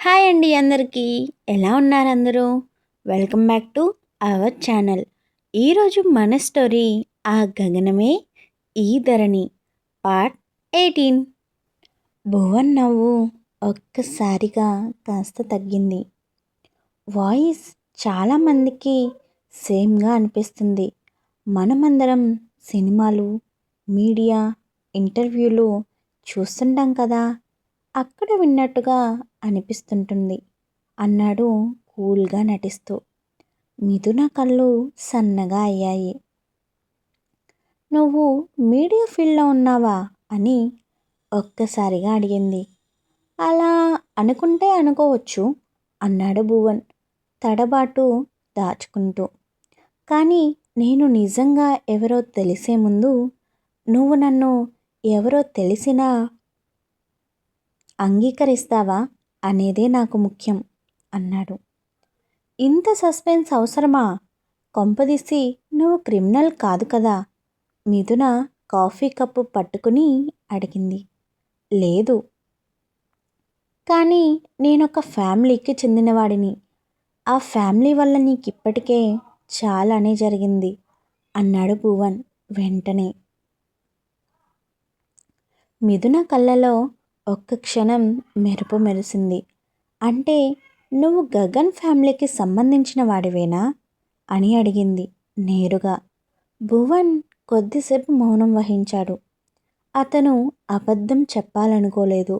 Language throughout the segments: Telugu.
హాయ్ అండి అందరికీ. ఎలా ఉన్నారు అందరూ? Welcome back to our channel. ఈరోజు మన స్టోరీ ఆ గగనమే ఈ ధరణి పార్ట్ 18. భువన్ నవ్వు ఒక్కసారిగా కాస్త తగ్గింది. వాయిస్ చాలామందికి సేమ్గా అనిపిస్తుంది. మనమందరం సినిమాలు, మీడియా, ఇంటర్వ్యూలు చూస్తుంటాం కదా, అక్కడ విన్నట్టుగా అనిపిస్తుంటుంది అన్నాడు కూల్గా నటిస్తూ. మిథున కళ్ళు సన్నగా అయ్యాయి. నువ్వు మీడియా ఫీల్డ్లో ఉన్నావా అని ఒక్కసారిగా అడిగింది. అలా అనుకుంటే అనుకోవచ్చు అన్నాడు భువన్ తడబాటు దాచుకుంటూ. కానీ నేను నిజంగా ఎవరో తెలిసే ముందు నువ్వు నన్ను ఎవరో తెలిసినా అంగీకరిస్తావా అనేదే నాకు ముఖ్యం అన్నాడు. ఇంత సస్పెన్స్ అవసరమా? కొంపదీసి నువ్వు క్రిమినల్ కాదు కదా? మిథున కాఫీ కప్పు పట్టుకుని అడిగింది. లేదు, కానీ నేనొక ఫ్యామిలీకి చెందినవాడిని. ఆ ఫ్యామిలీ వల్ల నీకిప్పటికే చాలానే జరిగింది అన్నాడు భువన్ వెంటనే. మిథున కళ్ళలో ఒక్క క్షణం మెరుపు మెరిసింది. అంటే నువ్వు గగన్ ఫ్యామిలీకి సంబంధించిన వాడివేనా అని అడిగింది నేరుగా. భువన్ కొద్దిసేపు మౌనం వహించాడు. అతను అబద్ధం చెప్పాలనుకోలేదు.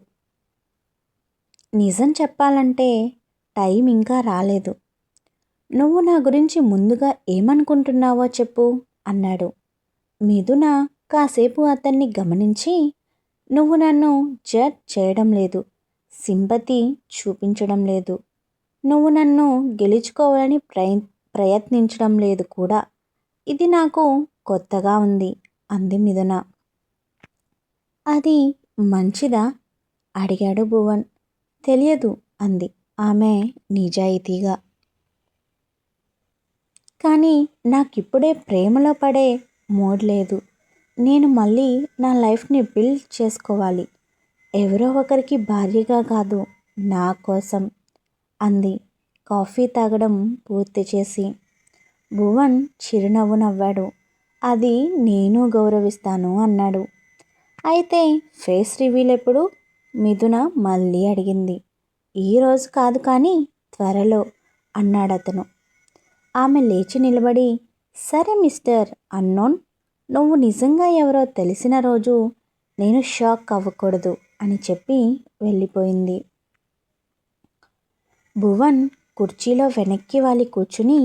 నిజం చెప్పాలంటే టైం ఇంకా రాలేదు. నువ్వు నా గురించి ముందుగా ఏమనుకుంటున్నావో చెప్పు అన్నాడు. మిథున కాసేపు అతన్ని గమనించి, నువ్వు నన్ను జడ్జ్ చేయడం లేదు, సింపతి చూపించడం లేదు, నువ్వు నన్ను గెలుచుకోవాలని ప్రయత్నించడం లేదు కూడా. ఇది నాకు కొత్తగా ఉంది అంది మిథున. అది మంచిదా అడిగాడు భువన్. తెలియదు అంది ఆమె నిజాయితీగా. కానీ నాకిప్పుడే ప్రేమలో పడే మూడ్ లేదు. నేను మళ్ళీ నా లైఫ్ని బిల్డ్ చేసుకోవాలి, ఎవరో ఒకరికి భార్యగా కాదు, నా కోసం అంది కాఫీ తాగడం పూర్తి చేసి. భువన్ చిరునవ్వు నవ్వాడు. అది నేను గౌరవిస్తాను అన్నాడు. అయితే ఫేస్ రివీల్ ఎప్పుడు? మిథున మళ్ళీ అడిగింది. ఈరోజు కాదు కానీ త్వరలో అన్నాడతను. ఆమె లేచి నిలబడి, సరే మిస్టర్ అన్నోన్, నువ్వు నిజంగా ఎవరో తెలిసిన రోజు నేను షాక్ అవ్వకూడదు అని చెప్పి వెళ్ళిపోయింది. భువన్ కుర్చీలో వెనక్కి వాలి కూర్చుని,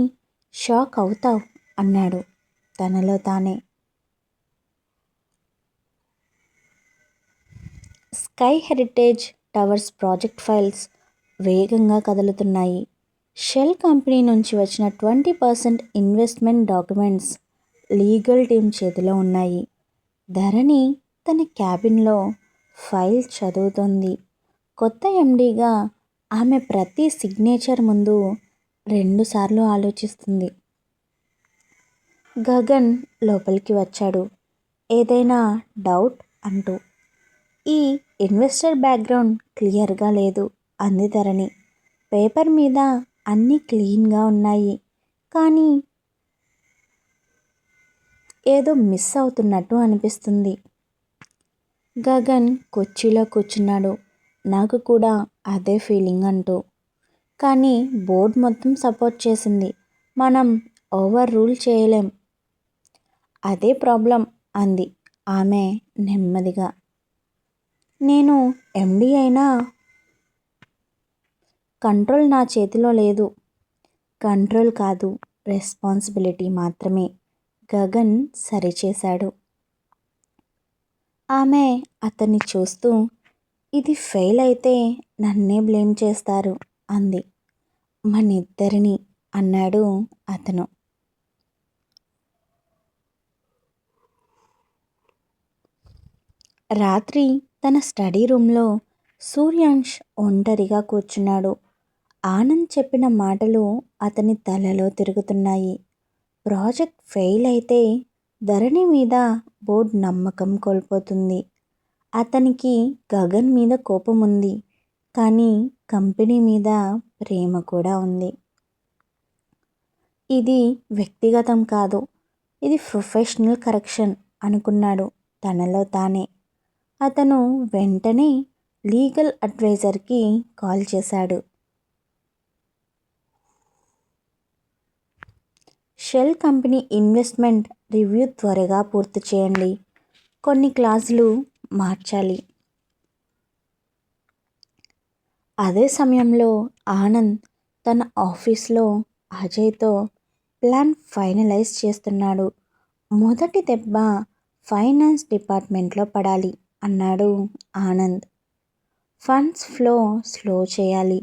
షాక్ అవుతావు అన్నాడు తనలో తానే. Sky heritage towers project files వేగంగా కదులుతున్నాయి. షెల్ కంపెనీ నుంచి వచ్చిన 20% ఇన్వెస్ట్మెంట్ డాక్యుమెంట్స్ లీగల్ టీం చేతిలో ఉన్నాయి. ధరణి తన క్యాబిన్లో ఫైల్ చదువుతోంది. కొత్త ఎండీగా ఆమె ప్రతి సిగ్నేచర్ ముందు 2 సార్లు ఆలోచిస్తుంది. గగన్ లోపలికి వచ్చాడు. ఏదైనా డౌట్ అంటూ. ఈ ఇన్వెస్టర్ బ్యాక్గ్రౌండ్ క్లియర్గా లేదు అంది ధరణి. పేపర్ మీద అన్నీ క్లీన్గా ఉన్నాయి, కానీ ఏదో మిస్ అవుతున్నట్టు అనిపిస్తుంది. గగన్ కుర్చీలో కూర్చున్నాడు. నాకు కూడా అదే ఫీలింగ్ అంటూ. కానీ బోర్డ్ మొత్తం సపోర్ట్ చేసింది, మనం ఓవర్ రూల్ చేయలేం. అదే ప్రాబ్లం అంది ఆమె నెమ్మదిగా. నేను ఎండీ అయినా కంట్రోల్ నా చేతిలో లేదు. కంట్రోల్ కాదు, రెస్పాన్సిబిలిటీ మాత్రమే గగన్ సరిచేశాడు. ఆమె అతన్ని చూస్తూ, ఇది ఫెయిల్ అయితే నన్నే బ్లేమ్ చేస్తారు అంది. మనిద్దరిని అన్నాడు అతను. రాత్రి తన స్టడీ రూమ్లో సూర్యాంష్ ఒంటరిగా కూర్చున్నాడు. ఆనంద్ చెప్పిన మాటలు అతని తలలో తిరుగుతున్నాయి. ప్రాజెక్ట్ ఫెయిల్ అయితే ధరణి మీద బోర్డ్ నమ్మకం కోల్పోతుంది. అతనికి గగన్ మీద కోపం ఉంది, కానీ కంపెనీ మీద ప్రేమ కూడా ఉంది. ఇది వ్యక్తిగతం కాదు, ఇది ప్రొఫెషనల్ కరెక్షన్ అనుకున్నాడు తనలో తానే. అతను వెంటనే లీగల్ అడ్వైజర్కి కాల్ చేశాడు. షెల్ కంపెనీ ఇన్వెస్ట్మెంట్ రివ్యూ త్వరగా పూర్తి చేయండి, కొన్ని క్లాజులు మార్చాలి. అదే సమయంలో ఆనంద్ తన ఆఫీస్లో అజయ్తో ప్లాన్ ఫైనలైజ్ చేస్తున్నాడు. మొదటి దెబ్బ ఫైనాన్స్ డిపార్ట్మెంట్లో పడాలి అన్నాడు ఆనంద్. ఫండ్స్ ఫ్లో స్లో చేయాలి,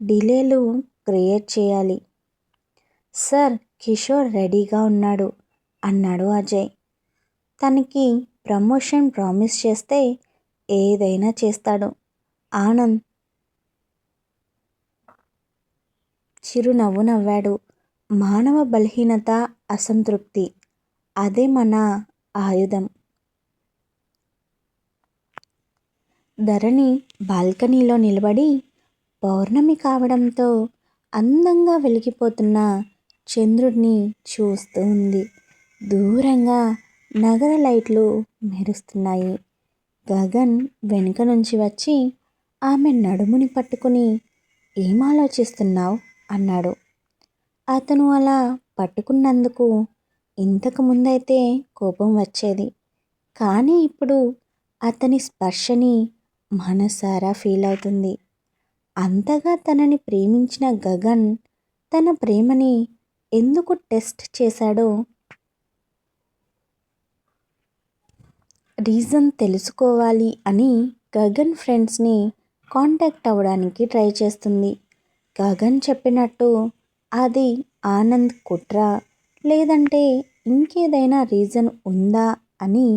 డిలేలు క్రియేట్ చేయాలి. సార్, కిషోర్ రెడీగా ఉన్నాడు అన్నాడు అజయ్. తనకి ప్రమోషన్ ప్రామిస్ చేస్తే ఏదైనా చేస్తాడు. ఆనంద్ చిరునవ్వు నవ్వాడు. మానవ బలహీనత అసంతృప్తి, అదే మన ఆయుధం. ధరణి బాల్కనీలో నిలబడి పౌర్ణమి కావడంతో అందంగా వెలిగిపోతున్న చంద్రుడిని చూస్తూ ఉంది. దూరంగా నగర లైట్లు మెరుస్తున్నాయి. గగన్ వెనుక నుంచి వచ్చి ఆమె నడుముని పట్టుకుని ఏం ఆలోచిస్తున్నావు అన్నాడు. అతను అలా పట్టుకున్నందుకు ఇంతకు ముందైతే కోపం వచ్చేది, కానీ ఇప్పుడు అతని స్పర్శని మనసారా ఫీల్ అవుతుంది. అంతగా తనని ప్రేమించిన గగన్ తన ప్రేమని ఎందుకు టెస్ట్ చేశాడో రీజన్ తెలుసుకోవాలి అని గగన్ ఫ్రెండ్స్ని కాంటాక్ట్ అవ్వడానికి ట్రై చేస్తుంది. గగన్ చెప్పినట్టు అది ఆనంద్ కుట్ర, లేదంటే ఇంకేదైనా రీజన్ ఉందా అని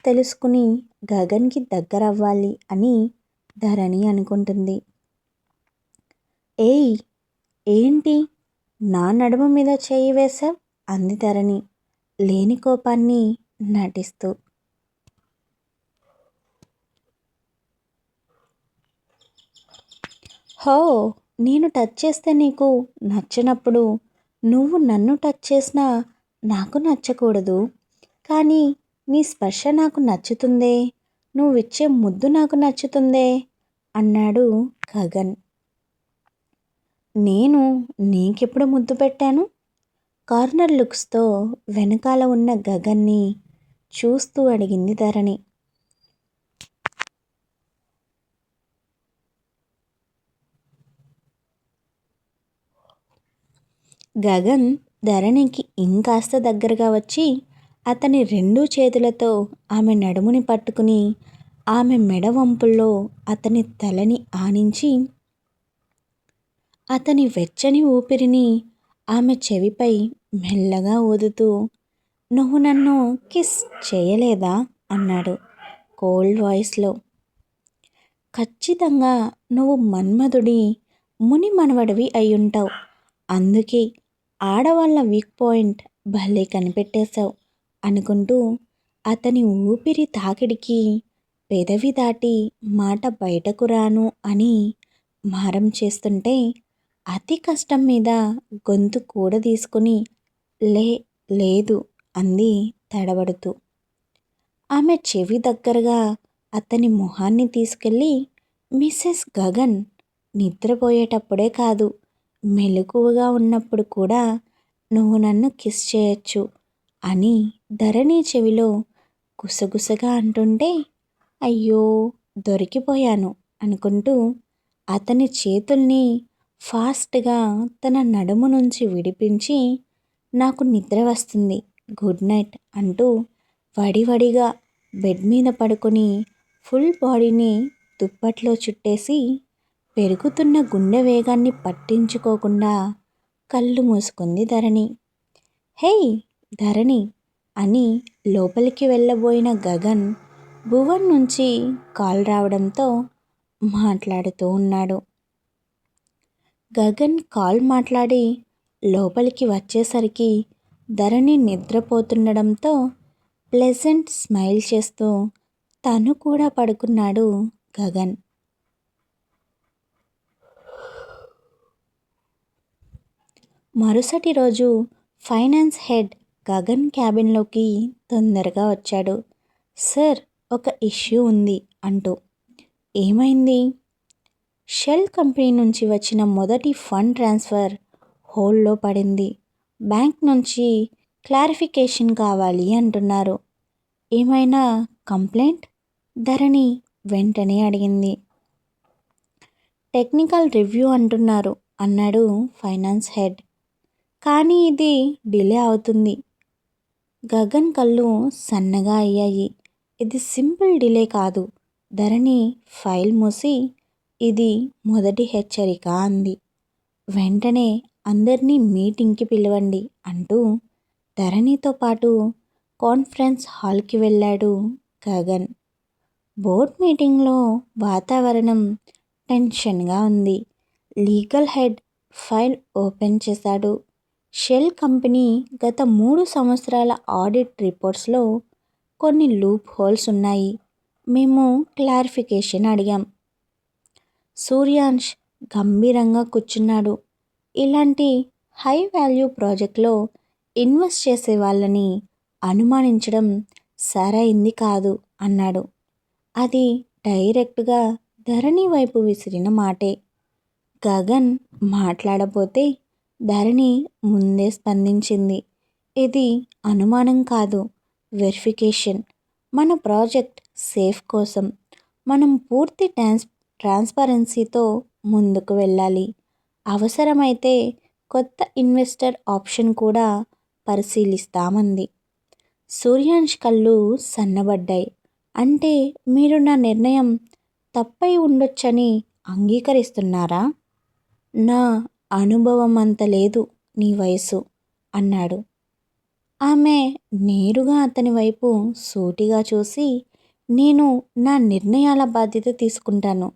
తెలుసుకుని గగన్కి దగ్గర అవ్వాలి అని ధరణి అనుకుంటుంది. ఏయ్, ఏంటి నా నడుము మీద చేయి వేశావ్ అంది ధరణి లేని కోపాన్ని నటిస్తూ. హో, నేను టచ్ చేస్తే నీకు నచ్చినప్పుడు నువ్వు నన్ను టచ్ చేసినా నాకు నచ్చకూడదు, కానీ నీ స్పర్శ నాకు నచ్చుతుందే, నువ్విచ్చే ముద్దు నాకు నచ్చుతుందే అన్నాడు గగన్. నేను నీకెప్పుడు ముద్దు పెట్టాను? కార్నర్ లుక్స్తో వెనకాల ఉన్న గగన్ని చూస్తూ అడిగింది ధరణి. గగన్ ధరణికి ఇంకాస్త దగ్గరగా వచ్చి అతని 2 చేతులతో ఆమె నడుముని పట్టుకుని ఆమె మెడ వంపుల్లో అతని తలని ఆనించి అతని వెచ్చని ఊపిరిని ఆమె చెవిపై మెల్లగా ఊదుతూ, నువ్వు నన్ను కిస్ చేయలేదా అన్నాడు కోల్డ్ వాయిస్లో. ఖచ్చితంగా నువ్వు మన్మధుడి ముని మనవడివి అయ్యుంటావు, అందుకే ఆడవాళ్ళ వీక్ పాయింట్ భలే కనిపెట్టేశావు అనుకుంటూ అతని ఊపిరి తాకిడికి పెదవి దాటి మాట బయటకు రాను అని మారం చేస్తుంటే అతి కష్టం మీద గొంతు కూడా తీసుకుని లేదు అంది తడబడుతూ. ఆమె చెవి దగ్గరగా అతని మొహాన్ని తీసుకెళ్ళి, మిస్సెస్ గగన్, నిద్రపోయేటప్పుడే కాదు, మెలకువగా ఉన్నప్పుడు కూడా నువ్వు నన్ను కిస్ చేయొచ్చు అని ధరణి చెవిలో గుసగుసగా అంటుంటే, అయ్యో దొరికిపోయాను అనుకుంటూ అతని చేతుల్ని ఫాస్ట్గా తన నడుము నుంచి విడిపించి, నాకు నిద్ర వస్తుంది, గుడ్ నైట్ అంటూ వడివడిగా బెడ్ మీద పడుకొని ఫుల్ బాడీని దుప్పట్లో చుట్టేసి పెరుగుతున్న గుండె వేగాన్ని పట్టించుకోకుండా కళ్ళు మూసుకుంది ధరణి. హేయ్ ధరణి అని లోపలికి వెళ్ళబోయిన గగన్ భువన్ నుంచి కాల్ రావడంతో మాట్లాడుతూ ఉన్నాడు. గగన్ కాల్ మాట్లాడి లోపలికి వచ్చేసరికి ధరణి నిద్రపోతుండడంతో ప్లెజెంట్ స్మైల్ చేస్తూ తను కూడా పడుకున్నాడు గగన్. మరుసటి రోజు ఫైనాన్స్ హెడ్ గగన్ క్యాబిన్లోకి తొందరగా వచ్చాడు. సార్, ఒక ఇష్యూ ఉంది అంటూ. ఏమైంది? షెల్ కంపెనీ నుంచి వచ్చిన మొదటి ఫండ్ ట్రాన్స్ఫర్ హోల్డ్లో పడింది. బ్యాంక్ నుంచి క్లారిఫికేషన్ కావాలి అంటున్నారు. ఏమైనా కంప్లైంట్? ధరణి వెంటనే అడిగింది. టెక్నికల్ రివ్యూ అంటున్నారు అన్నాడు ఫైనాన్స్ హెడ్. కానీ ఇది డిలే అవుతుంది. గగన్ కళ్ళు సన్నగా అయ్యాయి. ఇది సింపుల్ డిలే కాదు. ధరణి ఫైల్ మూసి, ఇది మొదటి హెచ్చరిక అంది. వెంటనే అందరినీ మీటింగ్కి పిలవండి అంటూ ధరణితో పాటు కాన్ఫరెన్స్ హాల్కి వెళ్ళాడు గగన్. బోర్డ్ మీటింగ్లో వాతావరణం టెన్షన్గా ఉంది. లీగల్ హెడ్ ఫైల్ ఓపెన్ చేశాడు. షెల్ కంపెనీ గత 3 సంవత్సరాల ఆడిట్ రిపోర్ట్స్లో కొన్ని లూప్ హోల్స్ ఉన్నాయి. మేము క్లారిఫికేషన్ అడిగాం. సూర్యాంష్ గంభీరంగా కూర్చున్నాడు. ఇలాంటి హై వాల్యూ ప్రాజెక్ట్లో ఇన్వెస్ట్ చేసే వాళ్ళని అనుమానించడం సరైంది కాదు అన్నాడు. అది డైరెక్ట్గా ధరణి వైపు విసిరిన మాటే. గగన్ మాట్లాడబోతే ధరణి ముందే స్పందించింది. ఇది అనుమానం కాదు, వెరిఫికేషన్. మన ప్రాజెక్ట్ సేఫ్ కోసం మనం పూర్తి ట్రాన్స్పరెన్సీతో ముందుకు వెళ్ళాలి. అవసరమైతే కొత్త ఇన్వెస్టర్ ఆప్షన్ కూడా పరిశీలిస్తామంది. సూర్యాంష్ కళ్ళు సన్నబడ్డాయి. అంటే మీరు నా నిర్ణయం తప్పై ఉండొచ్చని అంగీకరిస్తున్నారా? నా అనుభవం అంత లేదు నీ వయసు అన్నాడు. ఆమె నేరుగా అతని వైపు సూటిగా చూసి, నేను నా నిర్ణయాల బాధ్యత తీసుకుంటాను,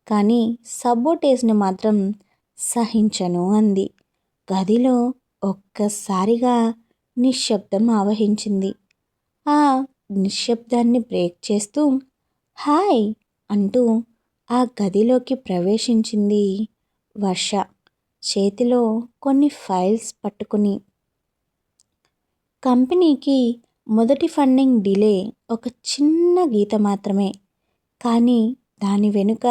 కానీ సబోటేజ్ని మాత్రం సహించను అంది. గదిలో ఒక్కసారిగా నిశ్శబ్దం ఆవహించింది. ఆ నిశ్శబ్దాన్ని బ్రేక్ చేస్తూ హాయ్ అంటూ ఆ గదిలోకి ప్రవేశించింది వర్ష. చేతిలో కొన్ని ఫైల్స్ పట్టుకుని. కంపెనీకి మొదటి ఫండింగ్ డిలే ఒక చిన్న గీత మాత్రమే, కానీ దాని వెనుక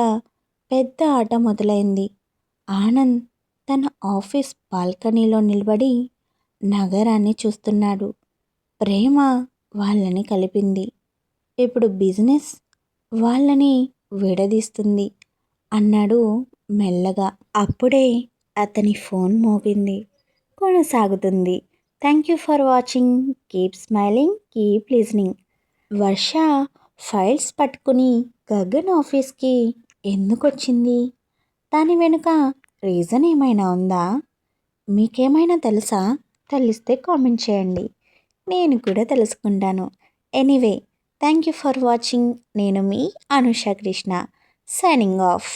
పెద్ద ఆట మొదలైంది. ఆనంద్ తన ఆఫీస్ బాల్కనీలో నిలబడి నగరాన్ని చూస్తున్నాడు. ప్రేమ వాళ్ళని కలిపింది. ఇప్పుడు బిజినెస్ వాళ్ళని విడదీస్తుంది అన్నాడు మెల్లగా. అప్పుడే అతని ఫోన్ మోగింది. కొనసాగుతుంది. Thank you for watching. Keep smiling, keep listening. Varsha files పట్టుకుని గగన్ ఆఫీస్కి ఎందుకు వచ్చింది? దాని వెనుక రీజన్ ఏమైనా ఉందా? మీకేమైనా తెలుసా? తెలిస్తే కామెంట్ చేయండి. నేను కూడా తెలుసుకుంటాను. Anyway, thank you for watching. నేను మీ అనుష కృష్ణ, సైనింగ్ ఆఫ్.